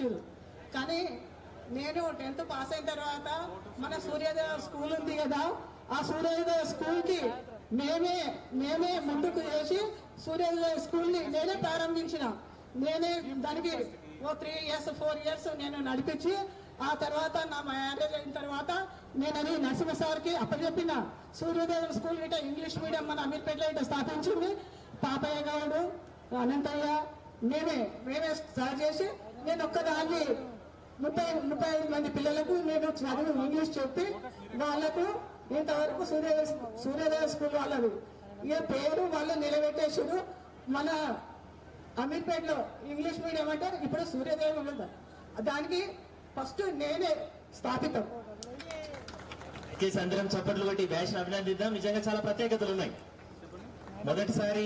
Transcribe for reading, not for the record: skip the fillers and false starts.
ఇచ్చారు. కానీ నేను 10th పాస్ అయిన తర్వాత మన సూర్యోదయ స్కూల్ ఉంది కదా, ఆ సూర్యోదయ స్కూల్కి మేమే ముందుకు చేసి సూర్యోదయ స్కూల్ని నేనే ప్రారంభించిన. నేనే దానికి 3 years 4 years నేను నడిపించి, ఆ తర్వాత నా మ్యారేజ్ అయిన తర్వాత నేను అది నరసింహ సార్కి అప్పచెప్పిన. సూర్యోదయ స్కూల్ ఇట ఇంగ్లీష్ మీడియం మన అమీర్పేటలో ఇట స్థాపించింది పాపయ్య గౌడు, అనంతయ్య, మేమే స్టార్ట్ చేసి నేను ఒక్కదాన్ని 35 మంది పిల్లలకు నేను చదువు ఇంగ్లీష్ చెప్పి వాళ్ళకు ఇంతవరకు సూర్యోదయ స్కూల్ వాళ్ళది ఇక పేరు వాళ్ళు నిలబెట్టేసారు. మన అమీర్పేటలో ఇంగ్లీష్ మీడియం అంటే ఇప్పుడు సూర్యోదయం ఉంది, దానికి ఫస్ట్ నేనే స్థాపితం. అందరం చప్పట్లు కొట్టి బ్యాచ్ అభినందిద్దాం. నిజంగా చాలా ప్రత్యేకతలు ఉన్నాయి. మొదటిసారి